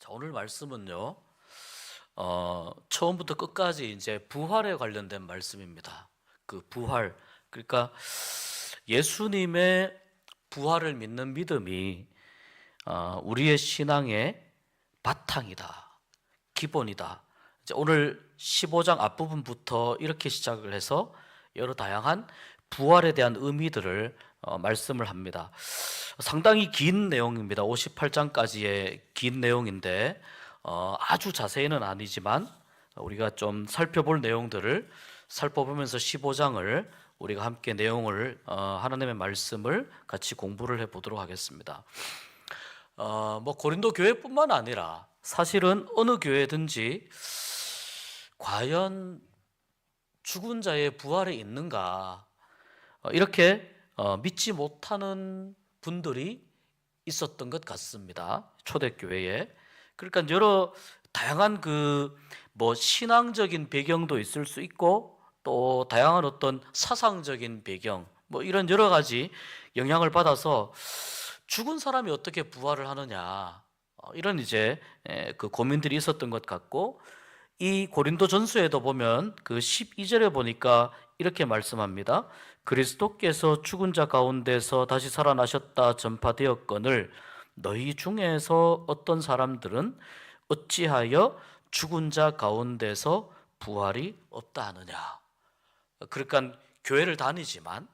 자, 오늘 말씀은요, 처음부터 끝까지 이제 부활에 관련된 말씀입니다. 그 부활, 그러니까 예수님의 부활을 믿는 믿음이 우리의 신앙의 바탕이다, 기본이다. 이제 오늘 15장 앞부분부터 이렇게 시작을 해서 여러 다양한 부활에 대한 의미들을 말씀을 합니다. 상당히 긴 내용입니다. 58장까지의 긴 내용인데 아주 자세히는 아니지만 우리가 좀 살펴볼 내용들을 살펴보면서 15장을 우리가 함께 내용을 하나님의 말씀을 같이 공부를 해보도록 하겠습니다. 뭐 고린도 교회뿐만 아니라 사실은 어느 교회든지 과연 죽은 자의 부활이 있는가 이렇게 믿지 못하는 분들이 있었던 것 같습니다. 초대교회에. 그러니까 여러 다양한 뭐 신앙적인 배경도 있을 수 있고 또 다양한 어떤 사상적인 배경 뭐 이런 여러 가지 영향을 받아서 죽은 사람이 어떻게 부활을 하느냐 이런 이제 그 고민들이 있었던 것 같고, 이 고린도 전서에도 보면 그 12절에 보니까 이렇게 말씀합니다. 그리스도께서 죽은 자 가운데서 다시 살아나셨다 전파되었거늘 너희 중에서 어떤 사람들은 어찌하여 죽은 자 가운데서 부활이 없다 하느냐. 그러니까 교회를 다니지만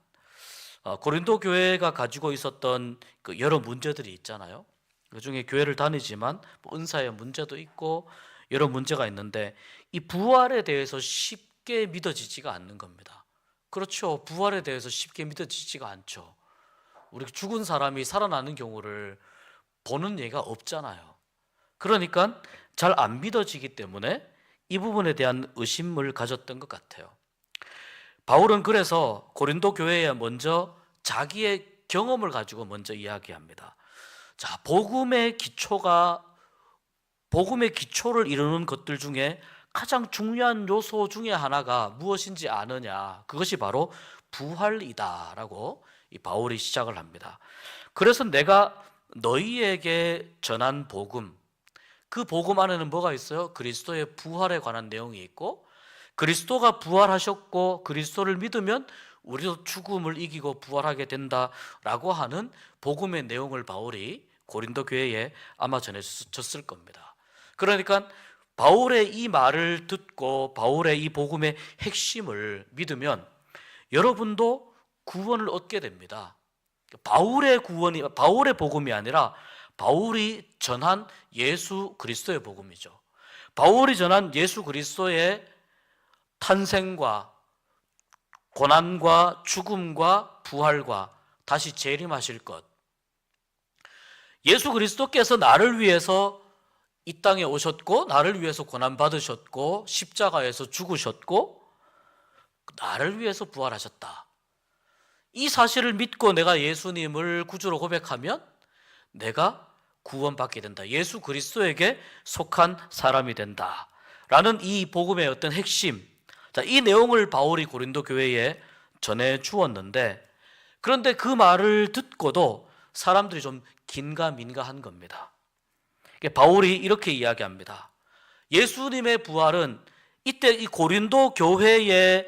고린도 교회가 가지고 있었던 그 여러 문제들이 있잖아요. 그 중에 교회를 다니지만 뭐 은사의 문제도 있고 여러 문제가 있는데 이 부활에 대해서 쉽게 믿어지지가 않는 겁니다. 그렇죠. 부활에 대해서 쉽게 믿어지지가 않죠. 우리 죽은 사람이 살아나는 경우를 보는 예가 없잖아요. 그러니까 잘 안 믿어지기 때문에 이 부분에 대한 의심을 가졌던 것 같아요. 바울은 그래서 고린도 교회에 먼저 자기의 경험을 가지고 먼저 이야기합니다. 자, 복음의 기초를 이루는 것들 중에 가장 중요한 요소 중에 하나가 무엇인지 아느냐? 그것이 바로 부활이다라고 이 바울이 시작을 합니다. 그래서 내가 너희에게 전한 복음, 그 복음 안에는 뭐가 있어요? 그리스도의 부활에 관한 내용이 있고, 그리스도가 부활하셨고 그리스도를 믿으면 우리도 죽음을 이기고 부활하게 된다라고 하는 복음의 내용을 바울이 고린도 교회에 아마 전해줬을 겁니다. 그러니까 바울의 이 말을 듣고 바울의 이 복음의 핵심을 믿으면 여러분도 구원을 얻게 됩니다. 바울의 복음이 아니라 바울이 전한 예수 그리스도의 복음이죠. 바울이 전한 예수 그리스도의 탄생과 고난과 죽음과 부활과 다시 재림하실 것, 예수 그리스도께서 나를 위해서 이 땅에 오셨고 나를 위해서 고난 받으셨고 십자가에서 죽으셨고 나를 위해서 부활하셨다. 이 사실을 믿고 내가 예수님을 구주로 고백하면 내가 구원받게 된다. 예수 그리스도에게 속한 사람이 된다. 라는 이 복음의 어떤 핵심, 자, 이 내용을 바울이 고린도 교회에 전해 주었는데, 그런데 그 말을 듣고도 사람들이 좀 긴가민가한 겁니다. 바울이 이렇게 이야기합니다. 예수님의 부활은 이때 이 고린도 교회에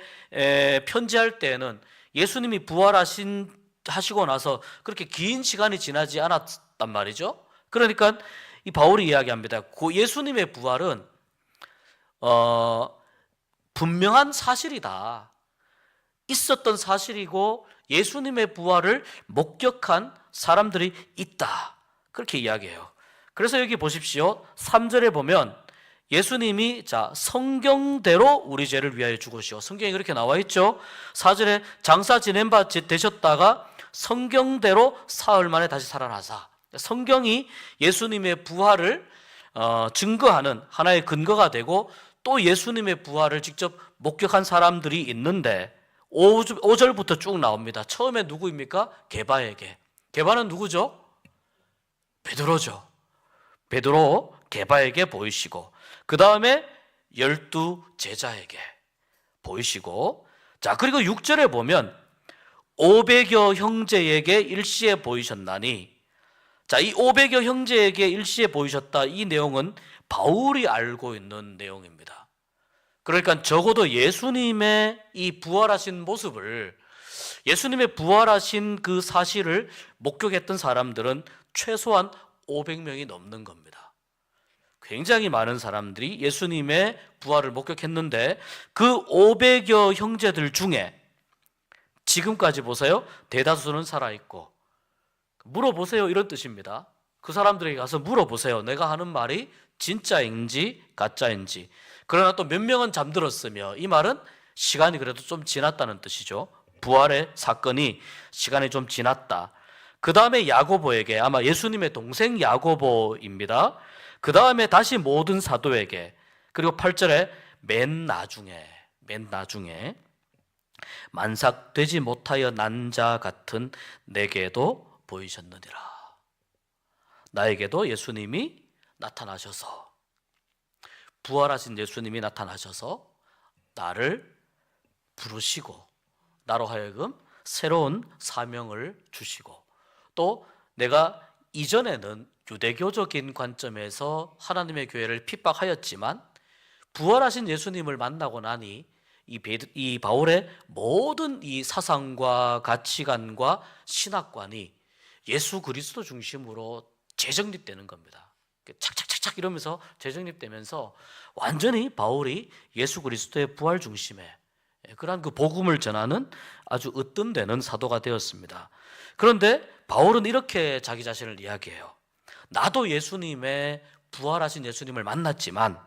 편지할 때에는 예수님이 부활하시고 나서 그렇게 긴 시간이 지나지 않았단 말이죠. 그러니까 이 바울이 이야기합니다. 예수님의 부활은 분명한 사실이다. 있었던 사실이고 예수님의 부활을 목격한 사람들이 있다. 그렇게 이야기해요. 그래서 여기 보십시오. 3절에 보면 예수님이 성경대로 우리 죄를 위하여 죽으시오. 성경에 그렇게 나와 있죠. 4절에 장사 지낸 바 되셨다가 성경대로 사흘 만에 다시 살아나사. 성경이 예수님의 부활을 증거하는 하나의 근거가 되고, 또 예수님의 부활을 직접 목격한 사람들이 있는데 5절부터 쭉 나옵니다. 처음에 누구입니까? 게바에게. 게바는 누구죠? 베드로죠. 베드로 게바에게 보이시고, 그 다음에 12 제자에게 보이시고, 자, 그리고 6절에 보면 500여 형제에게 일시에 보이셨나니, 자, 이 500여 형제에게 일시에 보이셨다. 이 내용은 바울이 알고 있는 내용입니다. 그러니까 적어도 예수님의 이 부활하신 모습을, 예수님의 부활하신 그 사실을 목격했던 사람들은 최소한 500명이 넘는 겁니다. 굉장히 많은 사람들이 예수님의 부활을 목격했는데 그 500여 형제들 중에 지금까지 보세요. 대다수는 살아있고, 물어보세요 이런 뜻입니다. 그 사람들에게 가서 물어보세요. 내가 하는 말이 진짜인지 가짜인지. 그러나 또 몇 명은 잠들었으며, 이 말은 시간이 그래도 좀 지났다는 뜻이죠. 부활의 사건이 시간이 좀 지났다. 그 다음에 야고보에게, 아마 예수님의 동생 야고보입니다. 그 다음에 다시 모든 사도에게, 그리고 8절에 맨 나중에 만삭되지 못하여 난 자 같은 내게도 보이셨느니라. 나에게도 예수님이 나타나셔서, 부활하신 예수님이 나타나셔서 나를 부르시고 나로 하여금 새로운 사명을 주시고, 또 내가 이전에는 유대교적인 관점에서 하나님의 교회를 핍박하였지만 부활하신 예수님을 만나고 나니 이 바울의 모든 이 사상과 가치관과 신학관이 예수 그리스도 중심으로 재정립되는 겁니다. 착착착착 이러면서 재정립되면서 완전히 바울이 예수 그리스도의 부활 중심에 그러한 그 복음을 전하는 아주 으뜸되는 사도가 되었습니다. 그런데 바울은 이렇게 자기 자신을 이야기해요. 나도 예수님의 부활하신 예수님을 만났지만,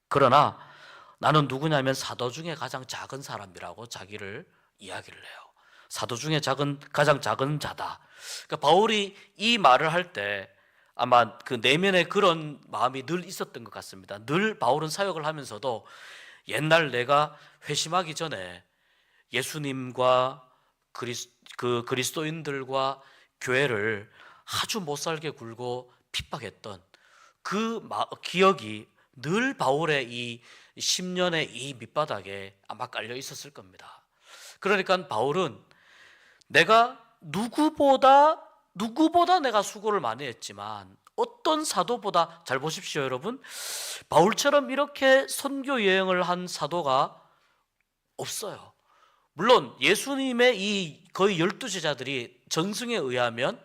그러나 나는 누구냐면 사도 중에 가장 작은 사람이라고 자기를 이야기를 해요. 사도 중에 가장 작은 자다. 그러니까 바울이 이 말을 할 때 아마 그 내면에 그런 마음이 늘 있었던 것 같습니다. 늘 바울은 사역을 하면서도 옛날 내가 회심하기 전에 예수님과 그리스도인들과 교회를 아주 못살게 굴고 핍박했던 그 기억이 늘 바울의 이 10년의 이 밑바닥에 아마 깔려 있었을 겁니다. 그러니까 바울은 내가 누구보다 내가 수고를 많이 했지만 어떤 사도보다, 잘 보십시오 여러분, 바울처럼 이렇게 선교 여행을 한 사도가 없어요. 물론 예수님의 이 거의 12제자들이 전승에 의하면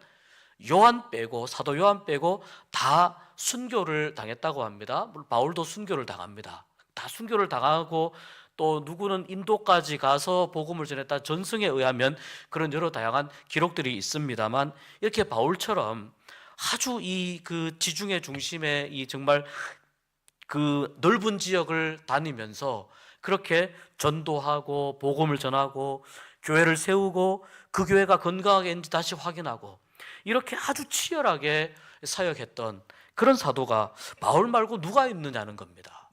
사도 요한 빼고 다 순교를 당했다고 합니다. 물론 바울도 순교를 당합니다. 다 순교를 당하고 또 누구는 인도까지 가서 복음을 전했다, 전승에 의하면 그런 여러 다양한 기록들이 있습니다만, 이렇게 바울처럼 아주 이 그 지중해 중심의 이 정말 그 넓은 지역을 다니면서 그렇게 전도하고 복음을 전하고 교회를 세우고 그 교회가 건강하게 있는지 다시 확인하고 이렇게 아주 치열하게 사역했던 그런 사도가 바울 말고 누가 있느냐는 겁니다.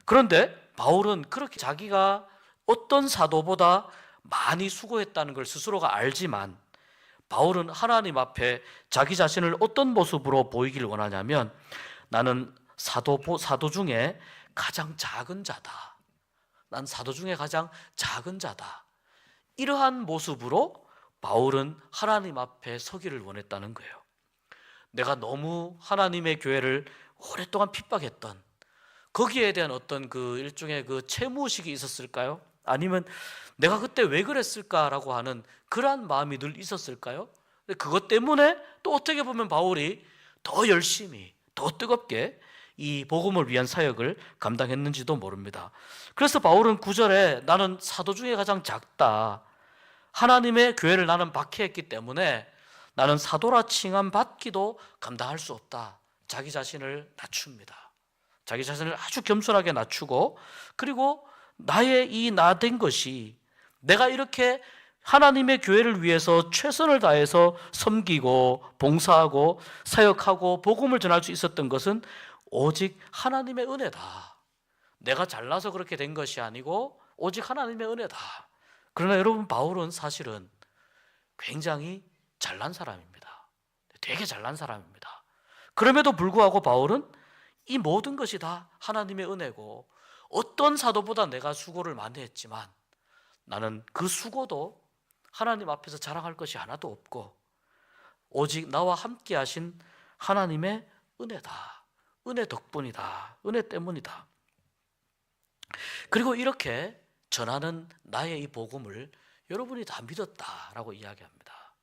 그런데 바울은 그렇게 자기가 어떤 사도보다 많이 수고했다는 걸 스스로가 알지만, 바울은 하나님 앞에 자기 자신을 어떤 모습으로 보이기를 원하냐면, 나는 사도 중에 가장 작은 자다. 난 사도 중에 가장 작은 자다. 이러한 모습으로 바울은 하나님 앞에 서기를 원했다는 거예요. 내가 너무 하나님의 교회를 오랫동안 핍박했던, 거기에 대한 어떤 그 일종의 그 채무의식이 있었을까요? 아니면 내가 그때 왜 그랬을까라고 하는 그러한 마음이 늘 있었을까요? 그것 때문에 또 어떻게 보면 바울이 더 열심히, 더 뜨겁게 이 복음을 위한 사역을 감당했는지도 모릅니다. 그래서 바울은 9절에 나는 사도 중에 가장 작다. 하나님의 교회를 나는 박해했기 때문에 나는 사도라 칭함 받기도 감당할 수 없다. 자기 자신을 낮춥니다. 자기 자신을 아주 겸손하게 낮추고, 그리고 나의 이 나 된 것이, 내가 이렇게 하나님의 교회를 위해서 최선을 다해서 섬기고 봉사하고 사역하고 복음을 전할 수 있었던 것은 오직 하나님의 은혜다. 내가 잘나서 그렇게 된 것이 아니고 오직 하나님의 은혜다. 그러나 여러분, 바울은 사실은 굉장히 잘난 사람입니다. 되게 잘난 사람입니다. 그럼에도 불구하고 바울은 이 모든 것이 다 하나님의 은혜고, 어떤 사도보다 내가 수고를 많이 했지만 나는 그 수고도 하나님 앞에서 자랑할 것이 하나도 없고, 오직 나와 함께 하신 하나님의 은혜다. 은혜 덕분이다. 은혜 때문이다. 그리고 이렇게 전하는 나의 이 복음을 여러분이 다 믿었다라고 이야기합니다.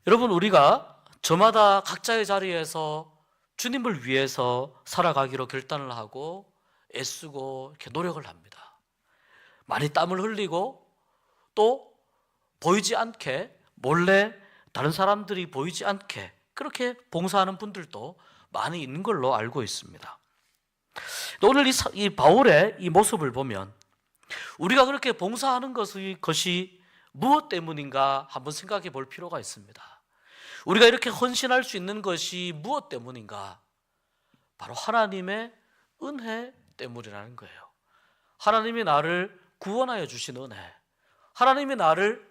여러분, 우리가 저마다 각자의 자리에서 주님을 위해서 살아가기로 결단을 하고 애쓰고 이렇게 노력을 합니다. 많이 땀을 흘리고 또 보이지 않게 몰래 다른 사람들이 보이지 않게 그렇게 봉사하는 분들도 많이 있는 걸로 알고 있습니다. 오늘 이 바울의 이 모습을 보면 우리가 그렇게 봉사하는 것이 무엇 때문인가 한번 생각해 볼 필요가 있습니다. 우리가 이렇게 헌신할 수 있는 것이 무엇 때문인가? 바로 하나님의 은혜 때문이라는 거예요. 하나님이 나를 구원하여 주신 은혜, 하나님이 나를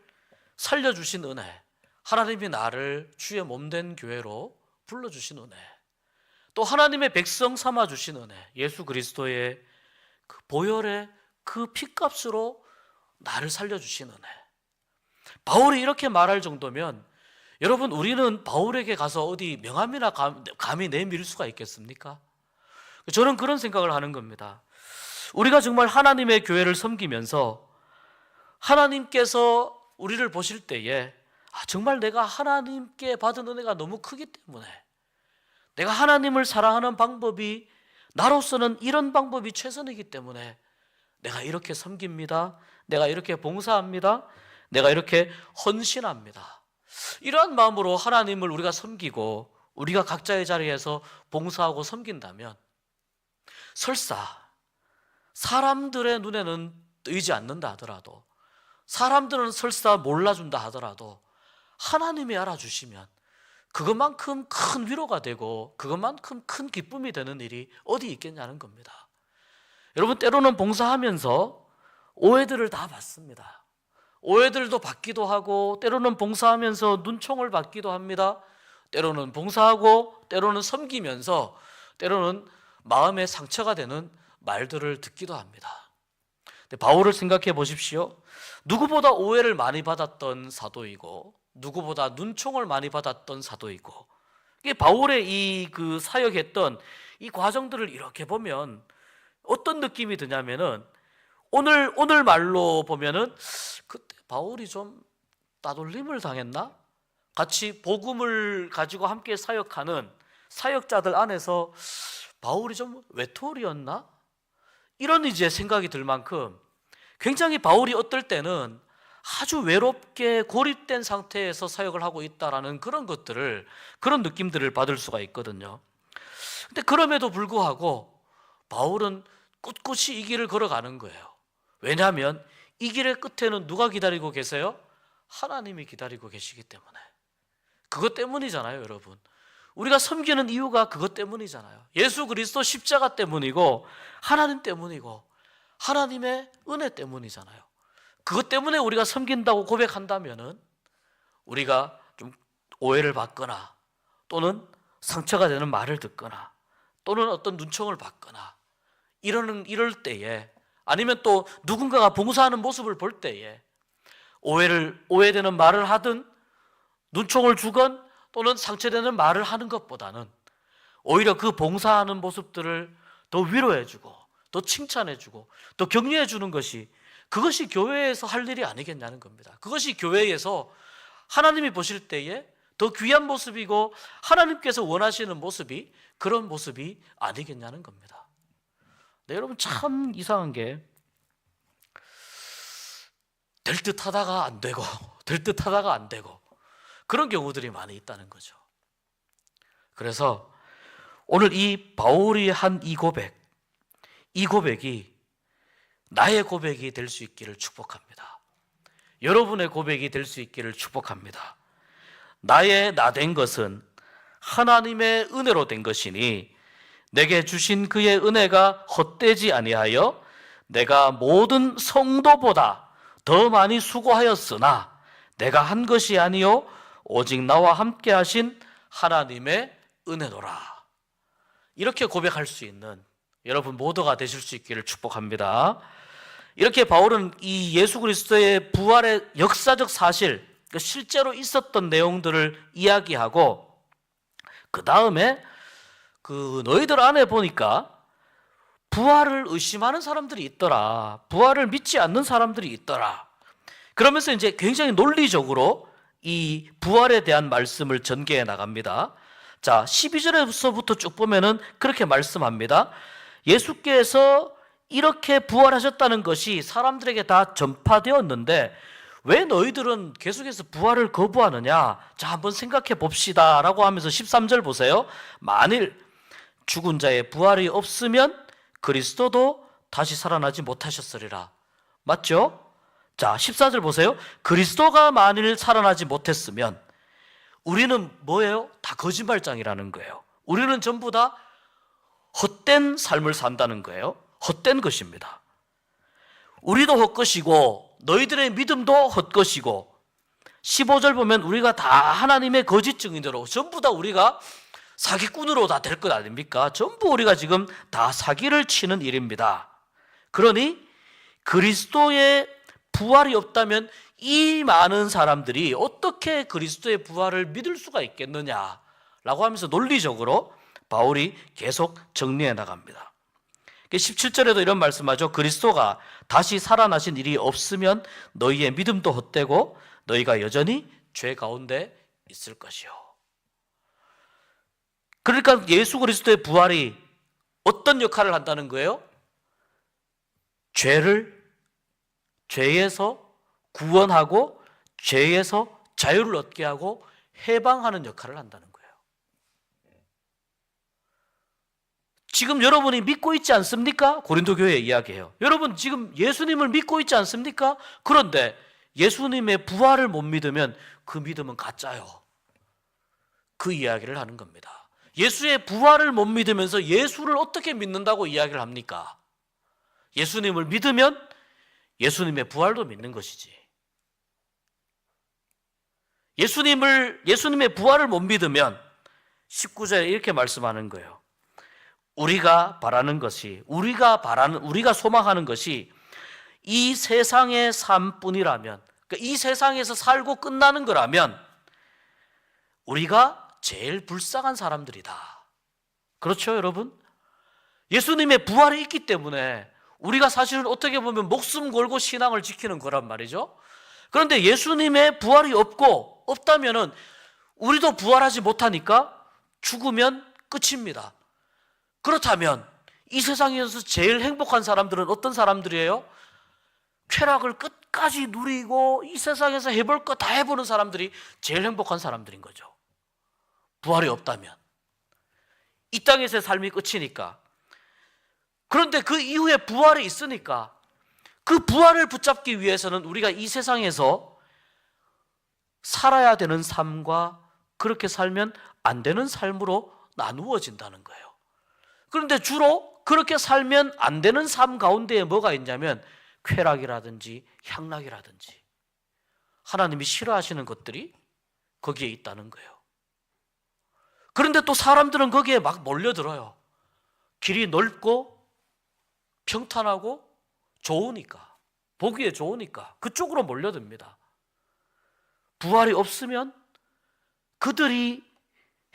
살려주신 은혜, 하나님이 나를 주의 몸된 교회로 불러주신 은혜, 또 하나님의 백성 삼아주신 은혜, 예수 그리스도의 그 보혈의 그 피값으로 나를 살려주신 은혜. 바울이 이렇게 말할 정도면 여러분, 우리는 바울에게 가서 어디 명함이나 감히 내밀 수가 있겠습니까? 저는 그런 생각을 하는 겁니다. 우리가 정말 하나님의 교회를 섬기면서 하나님께서 우리를 보실 때에 정말 내가 하나님께 받은 은혜가 너무 크기 때문에 내가 하나님을 사랑하는 방법이 나로서는 이런 방법이 최선이기 때문에 내가 이렇게 섬깁니다. 내가 이렇게 봉사합니다. 내가 이렇게 헌신합니다. 이러한 마음으로 하나님을 우리가 섬기고 우리가 각자의 자리에서 봉사하고 섬긴다면 설사 사람들의 눈에는 뜨이지 않는다 하더라도, 사람들은 설사 몰라준다 하더라도 하나님이 알아주시면 그것만큼 큰 위로가 되고 그것만큼 큰 기쁨이 되는 일이 어디 있겠냐는 겁니다. 여러분, 때로는 봉사하면서 오해들을 다 받습니다. 오해들도 받기도 하고, 때로는 봉사하면서 눈총을 받기도 합니다. 때로는 봉사하고 때로는 섬기면서 때로는 마음에 상처가 되는 말들을 듣기도 합니다. 근데 바울을 생각해 보십시오. 누구보다 오해를 많이 받았던 사도이고 누구보다 눈총을 많이 받았던 사도이고, 이게 바울의 이 그 사역했던 이 과정들을 이렇게 보면 어떤 느낌이 드냐면은 오늘 말로 보면은 그때 바울이 좀 따돌림을 당했나? 같이 복음을 가지고 함께 사역하는 사역자들 안에서 바울이 좀 외톨이였나? 이런 이제 생각이 들 만큼 굉장히 바울이 어떨 때는 아주 외롭게 고립된 상태에서 사역을 하고 있다라는 그런 느낌들을 받을 수가 있거든요. 근데 그럼에도 불구하고 바울은 꿋꿋이 이 길을 걸어가는 거예요. 왜냐하면 이 길의 끝에는 누가 기다리고 계세요? 하나님이 기다리고 계시기 때문에. 그것 때문이잖아요, 여러분. 우리가 섬기는 이유가 그것 때문이잖아요. 예수 그리스도 십자가 때문이고 하나님 때문이고 하나님의 은혜 때문이잖아요. 그것 때문에 우리가 섬긴다고 고백한다면은 우리가 좀 오해를 받거나 또는 상처가 되는 말을 듣거나 또는 어떤 눈총을 받거나 이럴 때에, 아니면 또 누군가가 봉사하는 모습을 볼 때에 오해되는 말을 하든 눈총을 주건 또는 상처되는 말을 하는 것보다는 오히려 그 봉사하는 모습들을 더 위로해주고 더 칭찬해주고 더 격려해주는 그것이 교회에서 할 일이 아니겠냐는 겁니다. 그것이 교회에서 하나님이 보실 때에 더 귀한 모습이고 하나님께서 원하시는 모습이 그런 모습이 아니겠냐는 겁니다. 네, 여러분, 참 이상한 게 될 듯 하다가 안 되고 될 듯 하다가 안 되고 그런 경우들이 많이 있다는 거죠. 그래서 오늘 이 바울이 한 이 고백이 나의 고백이 될 수 있기를 축복합니다. 여러분의 고백이 될 수 있기를 축복합니다. 나의 나 된 것은 하나님의 은혜로 된 것이니 내게 주신 그의 은혜가 헛되지 아니하여 내가 모든 성도보다 더 많이 수고하였으나 내가 한 것이 아니요 오직 나와 함께 하신 하나님의 은혜노라. 이렇게 고백할 수 있는 여러분 모두가 되실 수 있기를 축복합니다. 이렇게 바울은 이 예수 그리스도의 부활의 역사적 사실, 실제로 있었던 내용들을 이야기하고, 그 다음에 너희들 안에 보니까 부활을 의심하는 사람들이 있더라, 부활을 믿지 않는 사람들이 있더라. 그러면서 이제 굉장히 논리적으로 이 부활에 대한 말씀을 전개해 나갑니다. 자, 12절에서부터 쭉 보면은 그렇게 말씀합니다. 예수께서 이렇게 부활하셨다는 것이 사람들에게 다 전파되었는데 왜 너희들은 계속해서 부활을 거부하느냐? 자, 한번 생각해 봅시다 라고 하면서 13절 보세요. 만일 죽은 자의 부활이 없으면 그리스도도 다시 살아나지 못하셨으리라. 맞죠? 자, 14절 보세요. 그리스도가 만일 살아나지 못했으면 우리는 뭐예요? 다 거짓말장이라는 거예요. 우리는 전부 다 헛된 삶을 산다는 거예요. 헛된 것입니다. 우리도 헛것이고 너희들의 믿음도 헛것이고, 15절 보면 우리가 다 하나님의 거짓 증인으로, 전부 다 우리가 사기꾼으로 다 될 것 아닙니까? 전부 우리가 지금 다 사기를 치는 일입니다. 그러니 그리스도의 부활이 없다면 이 많은 사람들이 어떻게 그리스도의 부활을 믿을 수가 있겠느냐라고 하면서 논리적으로 바울이 계속 정리해 나갑니다. 17절에도 이런 말씀하죠. 그리스도가 다시 살아나신 일이 없으면 너희의 믿음도 헛되고 너희가 여전히 죄 가운데 있을 것이요. 그러니까 예수 그리스도의 부활이 어떤 역할을 한다는 거예요? 죄에서 구원하고 죄에서 자유를 얻게 하고 해방하는 역할을 한다는 거예요. 지금 여러분이 믿고 있지 않습니까? 고린도 교회 이야기해요. 여러분 지금 예수님을 믿고 있지 않습니까? 그런데 예수님의 부활을 못 믿으면 그 믿음은 가짜요. 그 이야기를 하는 겁니다. 예수의 부활을 못 믿으면서 예수를 어떻게 믿는다고 이야기를 합니까? 예수님을 믿으면 예수님의 부활도 믿는 것이지. 예수님의 부활을 못 믿으면 19절에 이렇게 말씀하는 거예요. 우리가 소망하는 것이 이 세상의 삶뿐이라면, 그러니까 이 세상에서 살고 끝나는 거라면 우리가 제일 불쌍한 사람들이다. 그렇죠, 여러분? 예수님의 부활이 있기 때문에 우리가 사실은 어떻게 보면 목숨 걸고 신앙을 지키는 거란 말이죠. 그런데 예수님의 부활이 없다면은 우리도 부활하지 못하니까 죽으면 끝입니다. 그렇다면 이 세상에서 제일 행복한 사람들은 어떤 사람들이에요? 쾌락을 끝까지 누리고 이 세상에서 해볼 거 다 해보는 사람들이 제일 행복한 사람들인 거죠. 부활이 없다면 이 땅에서의 삶이 끝이니까. 그런데 그 이후에 부활이 있으니까 그 부활을 붙잡기 위해서는 우리가 이 세상에서 살아야 되는 삶과 그렇게 살면 안 되는 삶으로 나누어진다는 거예요. 그런데 주로 그렇게 살면 안 되는 삶 가운데에 뭐가 있냐면 쾌락이라든지 향락이라든지 하나님이 싫어하시는 것들이 거기에 있다는 거예요. 그런데 또 사람들은 거기에 막 몰려들어요. 길이 넓고 평탄하고 좋으니까, 보기에 좋으니까 그쪽으로 몰려듭니다. 부활이 없으면 그들이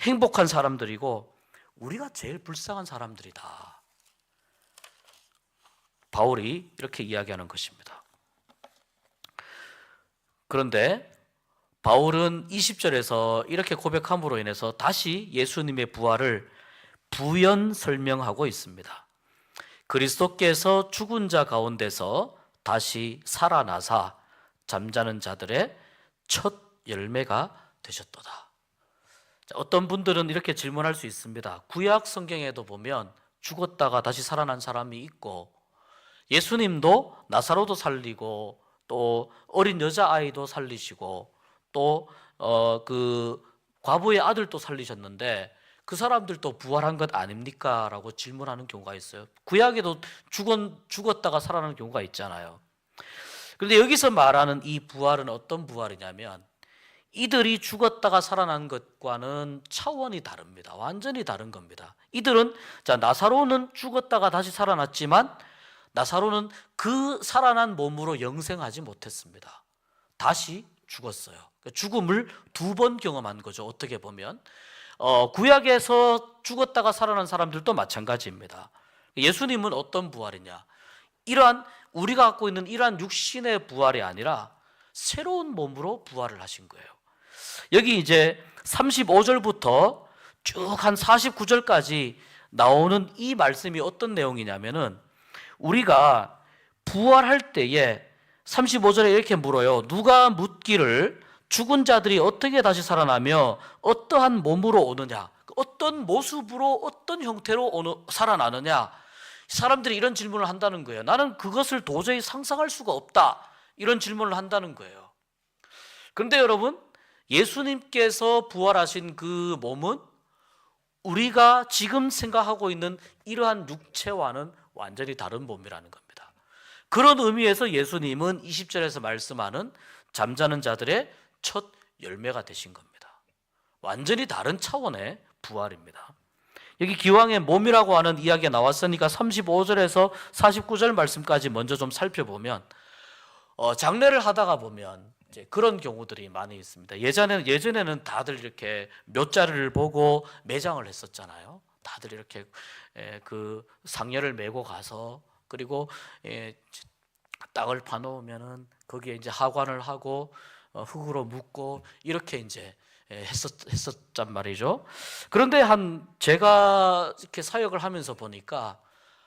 행복한 사람들이고 우리가 제일 불쌍한 사람들이다. 바울이 이렇게 이야기하는 것입니다. 그런데 바울은 20절에서 이렇게 고백함으로 인해서 다시 예수님의 부활을 부연 설명하고 있습니다. 그리스도께서 죽은 자 가운데서 다시 살아나사 잠자는 자들의 첫 열매가 되셨도다. 어떤 분들은 이렇게 질문할 수 있습니다. 구약 성경에도 보면 죽었다가 다시 살아난 사람이 있고 예수님도 나사로도 살리고 또 어린 여자아이도 살리시고 또 그 과부의 아들도 살리셨는데 그 사람들도 부활한 것 아닙니까? 라고 질문하는 경우가 있어요. 구약에도 죽었다가 살아나는 경우가 있잖아요. 그런데 여기서 말하는 이 부활은 어떤 부활이냐면 이들이 죽었다가 살아난 것과는 차원이 다릅니다. 완전히 다른 겁니다. 이들은 나사로는 죽었다가 다시 살아났지만 나사로는 그 살아난 몸으로 영생하지 못했습니다. 다시 죽었어요. 죽음을 두 번 경험한 거죠. 어떻게 보면 구약에서 죽었다가 살아난 사람들도 마찬가지입니다. 예수님은 어떤 부활이냐? 이러한 우리가 갖고 있는 이러한 육신의 부활이 아니라 새로운 몸으로 부활을 하신 거예요. 여기 이제 35절부터 쭉 한 49절까지 나오는 이 말씀이 어떤 내용이냐면은 우리가 부활할 때에 35절에 이렇게 물어요. 누가 묻기를 죽은 자들이 어떻게 다시 살아나며 어떠한 몸으로 오느냐, 어떤 모습으로 어떤 형태로 살아나느냐. 사람들이 이런 질문을 한다는 거예요. 나는 그것을 도저히 상상할 수가 없다, 이런 질문을 한다는 거예요. 그런데 여러분, 예수님께서 부활하신 그 몸은 우리가 지금 생각하고 있는 이러한 육체와는 완전히 다른 몸이라는 겁니다. 그런 의미에서 예수님은 20절에서 말씀하는 잠자는 자들의 첫 열매가 되신 겁니다. 완전히 다른 차원의 부활입니다. 여기 기왕에 몸이라고 하는 이야기가 나왔으니까 35절에서 49절 말씀까지 먼저 좀 살펴보면 장례를 하다가 보면 이제 그런 경우들이 많이 있습니다. 예전에는 다들 이렇게 묘자를 보고 매장을 했었잖아요. 다들 이렇게 그 상여를 메고 가서, 그리고 땅을 파놓으면은 거기에 이제 하관을 하고 흙으로 묻고 이렇게 이제 했었단 말이죠. 그런데 제가 이렇게 사역을 하면서 보니까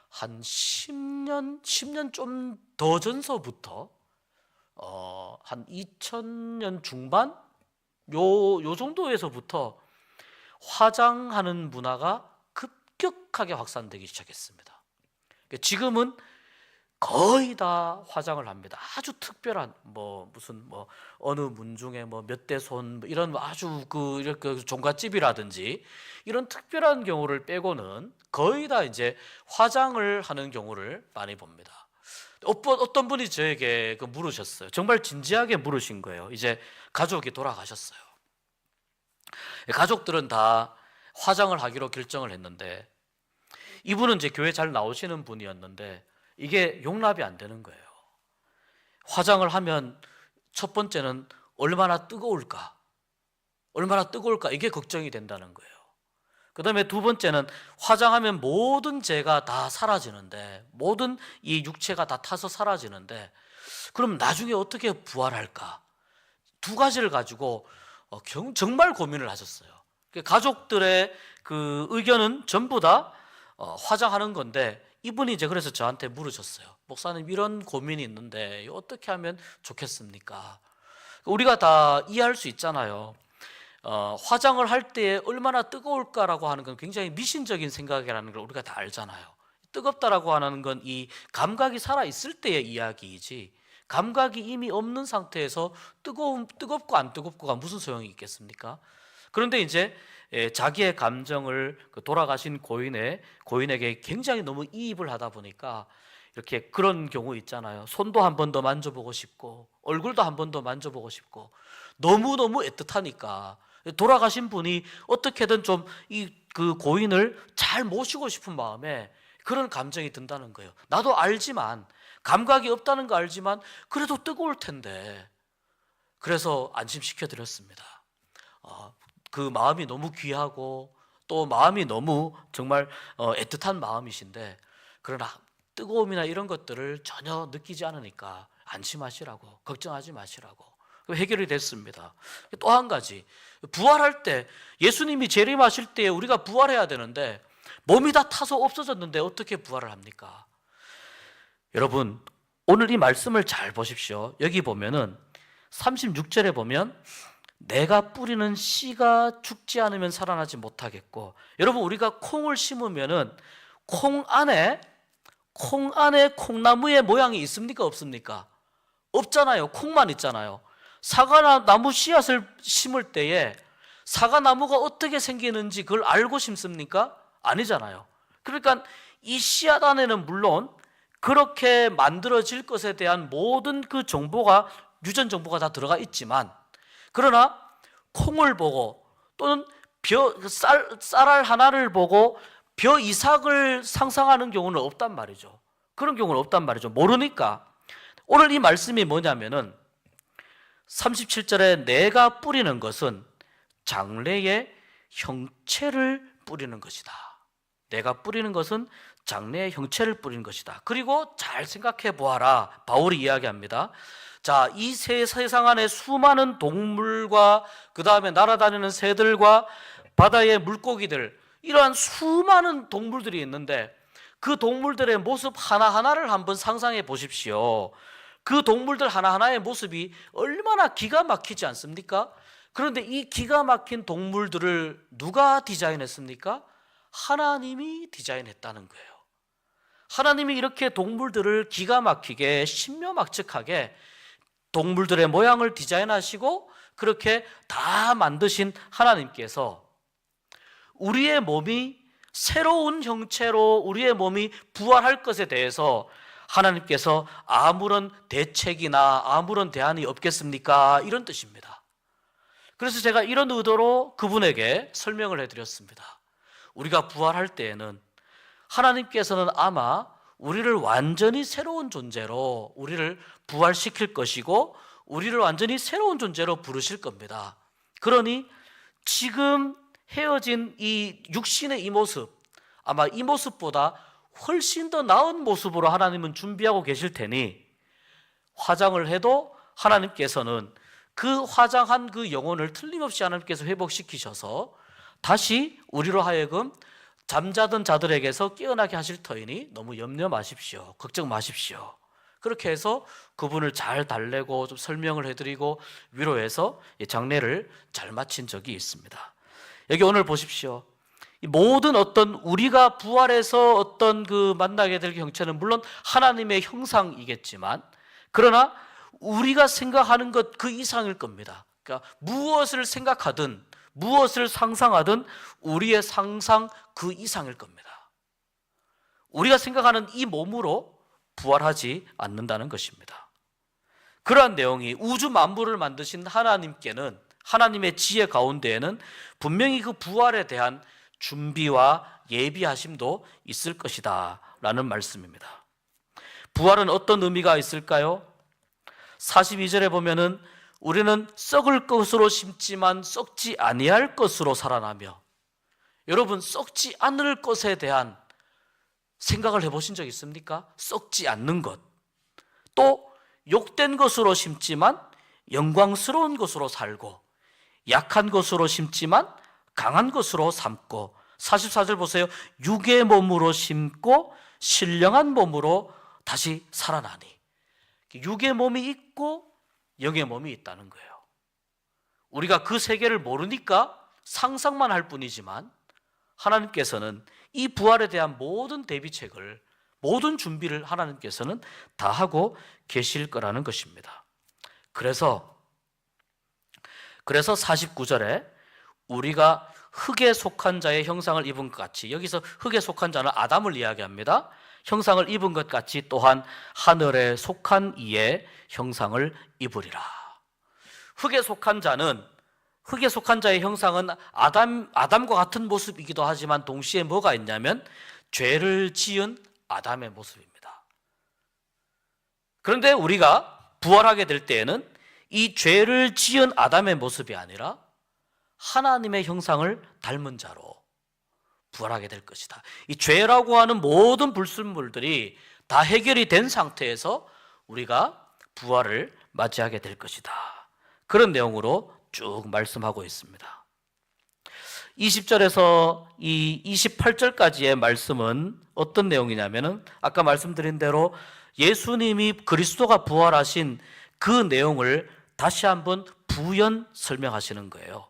한 10년 좀 더 전서부터 한 2000년 중반 요 정도에서부터 화장하는 문화가 급격하게 확산되기 시작했습니다. 지금은 거의 다 화장을 합니다. 아주 특별한 무슨 어느 문중에 몇 대 손 이런 아주 이렇게 종갓집이라든지 이런 특별한 경우를 빼고는 거의 다 이제 화장을 하는 경우를 많이 봅니다. 어떤 분이 저에게 물으셨어요. 정말 진지하게 물으신 거예요. 이제 가족이 돌아가셨어요. 가족들은 다 화장을 하기로 결정을 했는데, 이분은 이제 교회 잘 나오시는 분이었는데 이게 용납이 안 되는 거예요. 화장을 하면 첫 번째는 얼마나 뜨거울까 이게 걱정이 된다는 거예요. 그 다음에 두 번째는 화장하면 모든 죄가 다 사라지는데, 모든 이 육체가 다 타서 사라지는데 그럼 나중에 어떻게 부활할까? 두 가지를 가지고 정말 고민을 하셨어요. 가족들의 그 의견은 전부 다 화장하는 건데, 이분이 이제 그래서 저한테 물으셨어요. 목사님, 이런 고민이 있는데 어떻게 하면 좋겠습니까? 우리가 다 이해할 수 있잖아요. 화장을 할 때 얼마나 뜨거울까라고 하는 건 굉장히 미신적인 생각이라는 걸 우리가 다 알잖아요. 뜨겁다라고 하는 건 이 감각이 살아 있을 때의 이야기이지, 감각이 이미 없는 상태에서 뜨겁고 안 뜨겁고가 무슨 소용이 있겠습니까? 그런데 이제 자기의 감정을 돌아가신 고인에게 굉장히 너무 이입을 하다 보니까 이렇게 그런 경우 있잖아요. 손도 한 번 더 만져보고 싶고 얼굴도 한 번 더 만져보고 싶고, 너무너무 애틋하니까 돌아가신 분이 어떻게든 좀 그 고인을 잘 모시고 싶은 마음에 그런 감정이 든다는 거예요. 나도 알지만, 감각이 없다는 거 알지만 그래도 뜨거울 텐데, 그래서 안심시켜 드렸습니다. 그 마음이 너무 귀하고 또 마음이 너무 정말 애틋한 마음이신데, 그러나 뜨거움이나 이런 것들을 전혀 느끼지 않으니까 안심하시라고, 걱정하지 마시라고 해결이 됐습니다. 또 한 가지, 부활할 때, 예수님이 재림하실 때 우리가 부활해야 되는데 몸이 다 타서 없어졌는데 어떻게 부활을 합니까? 여러분, 오늘 이 말씀을 잘 보십시오. 여기 보면은 36절에 보면 내가 뿌리는 씨가 죽지 않으면 살아나지 못하겠고, 여러분, 우리가 콩을 심으면은 콩 안에 콩나무의 모양이 있습니까 없습니까? 없잖아요. 콩만 있잖아요. 사과나무 씨앗을 심을 때에 사과나무가 어떻게 생기는지 그걸 알고 심습니까? 아니잖아요. 그러니까 이 씨앗 안에는 물론 그렇게 만들어질 것에 대한 모든 그 정보가, 유전 정보가 다 들어가 있지만, 그러나 콩을 보고 또는 쌀알 하나를 보고 벼 이삭을 상상하는 경우는 없단 말이죠. 그런 경우는 없단 말이죠. 모르니까. 오늘 이 말씀이 뭐냐면은 37절에 내가 뿌리는 것은 장래의 형체를 뿌리는 것이다. 내가 뿌리는 것은 장래의 형체를 뿌리는 것이다. 그리고 잘 생각해 보아라. 바울이 이야기합니다. 자, 이 세상 안에 수많은 동물과 그 다음에 날아다니는 새들과 바다의 물고기들, 이러한 수많은 동물들이 있는데 그 동물들의 모습 하나하나를 한번 상상해 보십시오. 그 동물들 하나하나의 모습이 얼마나 기가 막히지 않습니까? 그런데 이 기가 막힌 동물들을 누가 디자인했습니까? 하나님이 디자인했다는 거예요. 하나님이 이렇게 동물들을 기가 막히게 신묘막측하게 동물들의 모양을 디자인하시고 그렇게 다 만드신 하나님께서 우리의 몸이 새로운 형체로 우리의 몸이 부활할 것에 대해서 하나님께서 아무런 대책이나 아무런 대안이 없겠습니까? 이런 뜻입니다. 그래서 제가 이런 의도로 그분에게 설명을 해드렸습니다. 우리가 부활할 때에는 하나님께서는 아마 우리를 완전히 새로운 존재로 우리를 부활시킬 것이고 우리를 완전히 새로운 존재로 부르실 겁니다. 그러니 지금 헤어진 이 육신의 이 모습, 아마 이 모습보다 훨씬 더 나은 모습으로 하나님은 준비하고 계실 테니 화장을 해도 하나님께서는 그 화장한 그 영혼을 틀림없이 하나님께서 회복시키셔서 다시 우리로 하여금 잠자던 자들에게서 깨어나게 하실 터이니 너무 염려 마십시오. 걱정 마십시오. 그렇게 해서 그분을 잘 달래고 좀 설명을 해드리고 위로해서 장례를 잘 마친 적이 있습니다. 여기 오늘 보십시오. 모든 어떤 우리가 부활해서 어떤 그 만나게 될 형체는 물론 하나님의 형상이겠지만 그러나 우리가 생각하는 것 그 이상일 겁니다. 그러니까 무엇을 생각하든 무엇을 상상하든 우리의 상상 그 이상일 겁니다. 우리가 생각하는 이 몸으로 부활하지 않는다는 것입니다. 그러한 내용이 우주 만물을 만드신 하나님께는 하나님의 지혜 가운데에는 분명히 그 부활에 대한 준비와 예비하심도 있을 것이다 라는 말씀입니다. 부활은 어떤 의미가 있을까요? 42절에 보면은 우리는 썩을 것으로 심지만 썩지 아니할 것으로 살아나며, 여러분 썩지 않을 것에 대한 생각을 해보신 적 있습니까? 썩지 않는 것. 또 욕된 것으로 심지만 영광스러운 것으로 살고, 약한 것으로 심지만 강한 것으로 삼고, 44절 보세요. 육의 몸으로 심고 신령한 몸으로 다시 살아나니. 육의 몸이 있고 영의 몸이 있다는 거예요. 우리가 그 세계를 모르니까 상상만 할 뿐이지만 하나님께서는 이 부활에 대한 모든 대비책을, 모든 준비를 하나님께서는 다 하고 계실 거라는 것입니다. 그래서 49절에 우리가 흙에 속한 자의 형상을 입은 것 같이, 여기서 흙에 속한 자는 아담을 이야기합니다. 형상을 입은 것 같이 또한 하늘에 속한 이의 형상을 입으리라. 흙에 속한 자의 형상은 아담과 같은 모습이기도 하지만 동시에 뭐가 있냐면 죄를 지은 아담의 모습입니다. 그런데 우리가 부활하게 될 때에는 이 죄를 지은 아담의 모습이 아니라 하나님의 형상을 닮은 자로 부활하게 될 것이다. 이 죄라고 하는 모든 불순물들이 다 해결이 된 상태에서 우리가 부활을 맞이하게 될 것이다. 그런 내용으로 쭉 말씀하고 있습니다. 20절에서 이 28절까지의 말씀은 어떤 내용이냐면은 아까 말씀드린 대로 예수님이 그리스도가 부활하신 그 내용을 다시 한번 부연 설명하시는 거예요.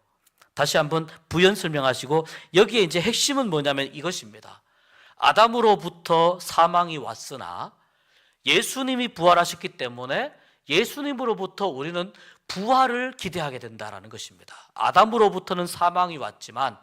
다시 한번 부연 설명하시고 여기에 이제 핵심은 뭐냐면 이것입니다. 아담으로부터 사망이 왔으나 예수님이 부활하셨기 때문에 예수님으로부터 우리는 부활을 기대하게 된다라는 것입니다. 아담으로부터는 사망이 왔지만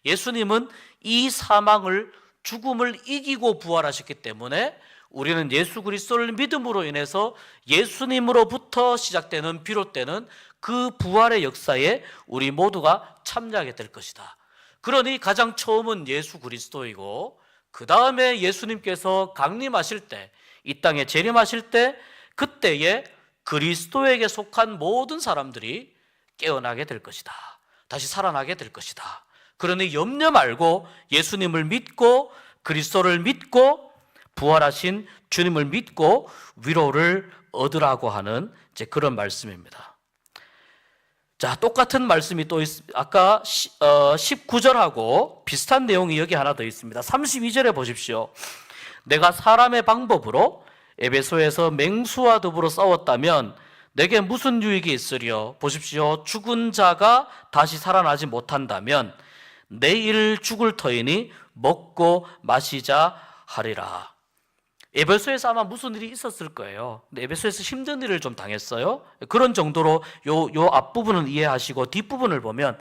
예수님은 이 사망을, 죽음을 이기고 부활하셨기 때문에 우리는 예수 그리스도를 믿음으로 인해서 예수님으로부터 시작되는, 비롯되는 그 부활의 역사에 우리 모두가 참여하게 될 것이다. 그러니 가장 처음은 예수 그리스도이고 그 다음에 예수님께서 강림하실 때, 이 땅에 재림하실 때, 그때에 그리스도에게 속한 모든 사람들이 깨어나게 될 것이다. 다시 살아나게 될 것이다. 그러니 염려 말고 예수님을 믿고 그리스도를 믿고 부활하신 주님을 믿고 위로를 얻으라고 하는 이제 그런 말씀입니다. 자, 똑같은 말씀이 또 아까 19절하고 비슷한 내용이 여기 하나 더 있습니다. 32절에 보십시오. 내가 사람의 방법으로 에베소에서 맹수와 더불어 싸웠다면 내게 무슨 유익이 있으리요? 보십시오. 죽은 자가 다시 살아나지 못한다면 내일 죽을 터이니 먹고 마시자 하리라. 에베소에서 아마 무슨 일이 있었을 거예요. 근데 에베소에서 힘든 일을 좀 당했어요. 그런 정도로 요 앞부분은 이해하시고 뒷부분을 보면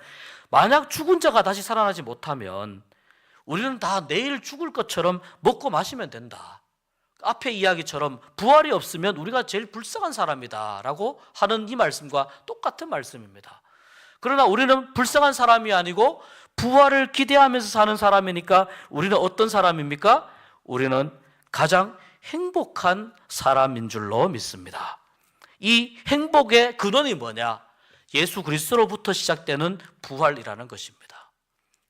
만약 죽은 자가 다시 살아나지 못하면 우리는 다 내일 죽을 것처럼 먹고 마시면 된다. 앞에 이야기처럼 부활이 없으면 우리가 제일 불쌍한 사람이다 라고 하는 이 말씀과 똑같은 말씀입니다. 그러나 우리는 불쌍한 사람이 아니고 부활을 기대하면서 사는 사람이니까 우리는 어떤 사람입니까? 우리는 가장 행복한 사람인 줄로 믿습니다. 이 행복의 근원이 뭐냐? 예수 그리스도로부터 시작되는 부활이라는 것입니다.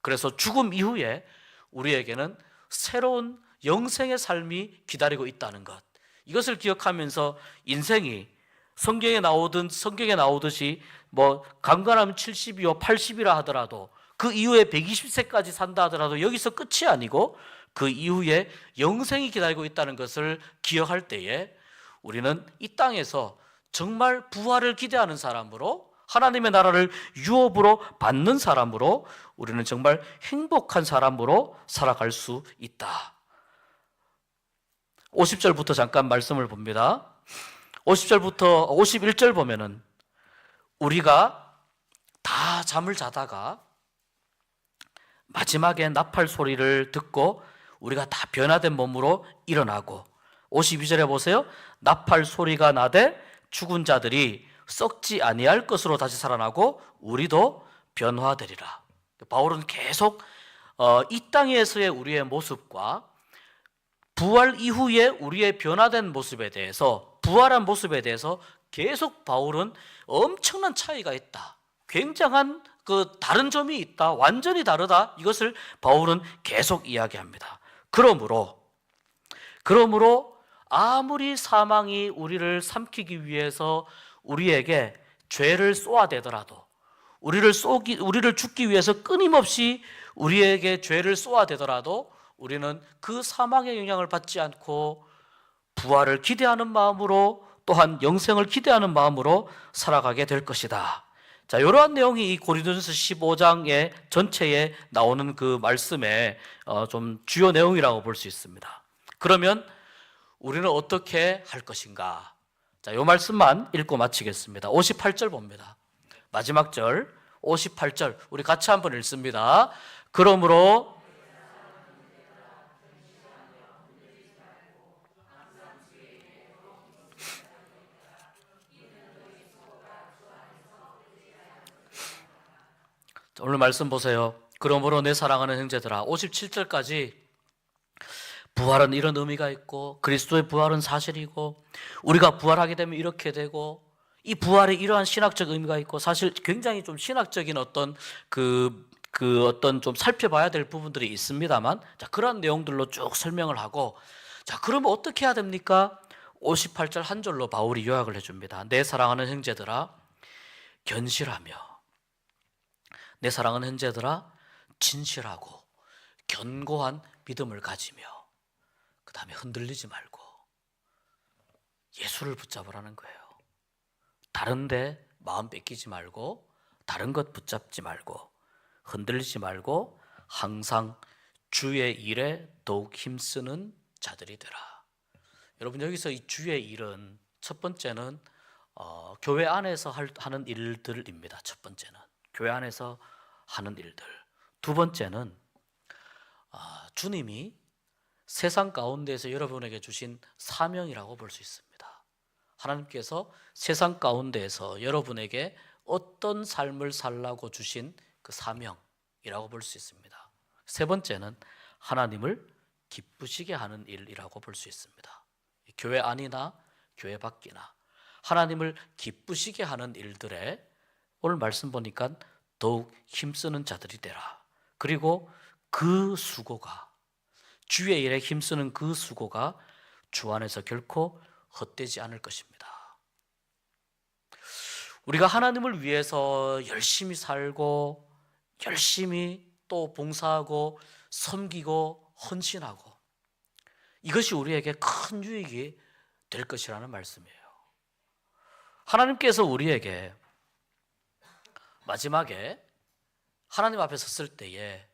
그래서 죽음 이후에 우리에게는 새로운 영생의 삶이 기다리고 있다는 것, 이것을 기억하면서 인생이 성경에 나오듯이 뭐 강건하면 70이요 80이라 하더라도 그 이후에 120세까지 산다 하더라도 여기서 끝이 아니고 그 이후에 영생이 기다리고 있다는 것을 기억할 때에 우리는 이 땅에서 정말 부활을 기대하는 사람으로, 하나님의 나라를 유업으로 받는 사람으로 우리는 정말 행복한 사람으로 살아갈 수 있다. 50절부터 잠깐 말씀을 봅니다. 50절부터 51절 보면은 우리가 다 잠을 자다가 마지막에 나팔 소리를 듣고 우리가 다 변화된 몸으로 일어나고, 52절에 보세요. 나팔 소리가 나되 죽은 자들이 썩지 아니할 것으로 다시 살아나고 우리도 변화되리라. 바울은 계속 이 땅에서의 우리의 모습과 부활 이후에 우리의 변화된 모습에 대해서, 부활한 모습에 대해서 계속 바울은 엄청난 차이가 있다, 굉장한 그 다른 점이 있다, 완전히 다르다, 이것을 바울은 계속 이야기합니다. 그러므로 아무리 사망이 우리를 삼키기 위해서 우리에게 죄를 쏘아대더라도, 우리를 죽기 위해서 끊임없이 우리에게 죄를 쏘아대더라도 우리는 그 사망의 영향을 받지 않고 부활을 기대하는 마음으로, 또한 영생을 기대하는 마음으로 살아가게 될 것이다. 자, 이러한 내용이 이 고린도전서 15장의 전체에 나오는 그 말씀의 좀 주요 내용이라고 볼 수 있습니다. 그러면 우리는 어떻게 할 것인가? 자, 이 말씀만 읽고 마치겠습니다. 58절 봅니다. 마지막 절 58절 우리 같이 한번 읽습니다. 그러므로 오늘 말씀 보세요. 그러므로 내 사랑하는 형제들아, 57절까지 부활은 이런 의미가 있고 그리스도의 부활은 사실이고 우리가 부활하게 되면 이렇게 되고, 이 부활에 이러한 신학적 의미가 있고, 사실 굉장히 좀 신학적인 어떤 어떤 좀 살펴봐야 될 부분들이 있습니다만, 자, 그런 내용들로 쭉 설명을 하고, 자, 그러면 어떻게 해야 됩니까? 58절 한 절로 바울이 요약을 해줍니다. 내 사랑하는 형제들아 견실하며, 내 사랑하는 형제들아 진실하고 견고한 믿음을 가지며, 그 다음에 흔들리지 말고 예수를 붙잡으라는 거예요. 다른데 마음 뺏기지 말고, 다른 것 붙잡지 말고, 흔들리지 말고 항상 주의 일에 더욱 힘쓰는 자들이 되라. 여러분, 여기서 이 주의 일은 첫 번째는 교회 안에서 하는 일들입니다. 첫 번째는 교회 안에서 하는 일들. 두 번째는 주님이 세상 가운데에서 여러분에게 주신 사명이라고 볼 수 있습니다. 하나님께서 세상 가운데에서 여러분에게 어떤 삶을 살라고 주신 그 사명이라고 볼 수 있습니다. 세 번째는 하나님을 기쁘시게 하는 일이라고 볼 수 있습니다. 교회 안이나 교회 밖이나 하나님을 기쁘시게 하는 일들에 오늘 말씀 보니까 더욱 힘쓰는 자들이 되라. 그리고 그 수고가, 주의 일에 힘쓰는 그 수고가 주 안에서 결코 헛되지 않을 것입니다. 우리가 하나님을 위해서 열심히 살고 열심히 또 봉사하고 섬기고 헌신하고, 이것이 우리에게 큰 유익이 될 것이라는 말씀이에요. 하나님께서 우리에게 마지막에 하나님 앞에 섰을 때에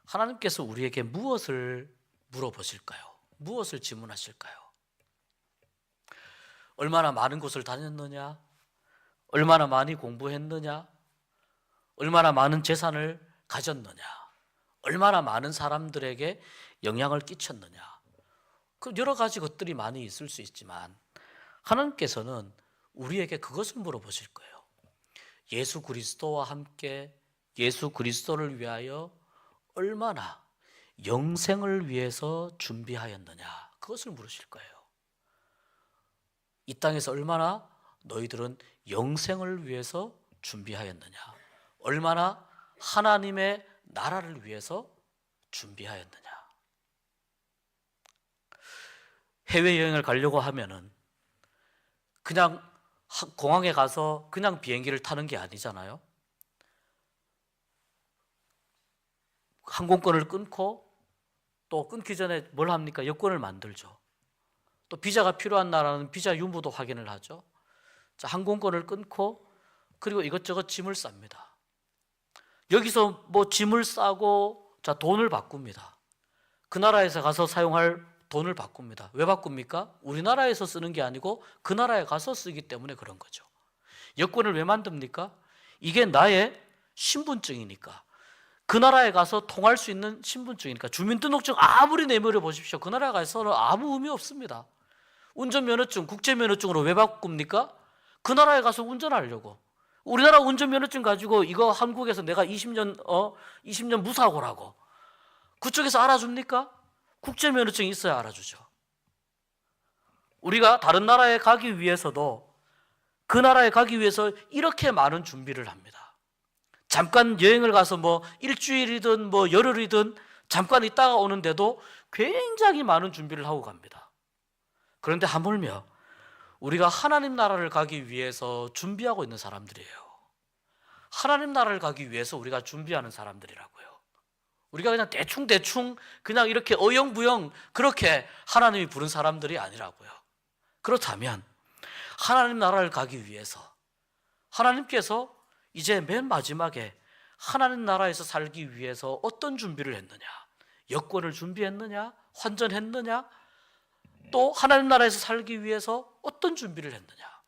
하나님께서 우리에게 무엇을 물어보실까요? 무엇을 질문하실까요? 얼마나 많은 곳을 다녔느냐? 얼마나 많이 공부했느냐? 얼마나 많은 재산을 가졌느냐? 얼마나 많은 사람들에게 영향을 끼쳤느냐? 그 여러 가지 것들이 많이 있을 수 있지만 하나님께서는 우리에게 그것을 물어보실 거예요. 예수 그리스도와 함께 예수 그리스도를 위하여 얼마나 영생을 위해서 준비하였느냐? 그것을 물으실 거예요. 이 땅에서 얼마나 너희들은 영생을 위해서 준비하였느냐? 얼마나 하나님의 나라를 위해서 준비하였느냐? 해외여행을 가려고 하면은 그냥 공항에 가서 그냥 비행기를 타는 게 아니잖아요. 항공권을 끊고 또 끊기 전에 뭘 합니까? 여권을 만들죠. 또 비자가 필요한 나라는 비자 유무도 확인을 하죠. 자, 항공권을 끊고 그리고 이것저것 짐을 쌉니다. 여기서 뭐 짐을 싸고 자, 돈을 바꿉니다. 그 나라에서 가서 사용할 돈을 바꿉니다. 왜 바꿉니까? 우리나라에서 쓰는 게 아니고 그 나라에 가서 쓰기 때문에 그런 거죠. 여권을 왜 만듭니까? 이게 나의 신분증이니까. 그 나라에 가서 통할 수 있는 신분증이니까. 주민등록증 아무리 내밀어 보십시오. 그 나라에 가서는 아무 의미 없습니다. 운전면허증, 국제면허증으로 왜 바꿉니까? 그 나라에 가서 운전하려고. 우리나라 운전면허증 가지고 이거 한국에서 내가 20년 무사고라고. 그쪽에서 알아줍니까? 국제면허증이 있어야 알아주죠. 우리가 다른 나라에 가기 위해서도 그 나라에 가기 위해서 이렇게 많은 준비를 합니다. 잠깐 여행을 가서 뭐 일주일이든 뭐 열흘이든 잠깐 있다가 오는데도 굉장히 많은 준비를 하고 갑니다. 그런데 하물며 우리가 하나님 나라를 가기 위해서 준비하고 있는 사람들이에요. 하나님 나라를 가기 위해서 우리가 준비하는 사람들이라고요. 우리가 그냥 대충 그냥 이렇게 어영부영 그렇게 하나님이 부른 사람들이 아니라고요. 그렇다면 하나님 나라를 가기 위해서 하나님께서 이제 맨 마지막에 하나님 나라에서 살기 위해서 어떤 준비를 했느냐? 여권을 준비했느냐? 환전했느냐? 또 하나님 나라에서 살기 위해서 어떤 준비를 했느냐?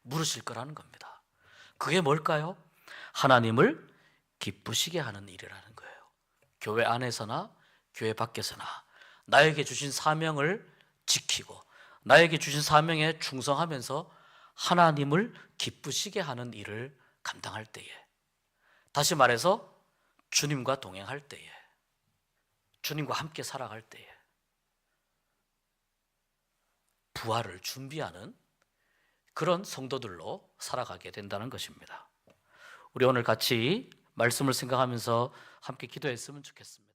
물으실 거라는 겁니다. 그게 뭘까요? 하나님을 기쁘시게 하는 일이라는 거예요. 교회 안에서나 교회 밖에서나 나에게 주신 사명을 지키고 나에게 주신 사명에 충성하면서 하나님을 기쁘시게 하는 일을 감당할 때에, 다시 말해서 주님과 동행할 때에, 주님과 함께 살아갈 때에 부활을 준비하는 그런 성도들로 살아가게 된다는 것입니다. 우리 오늘 같이 말씀을 생각하면서 함께 기도했으면 좋겠습니다.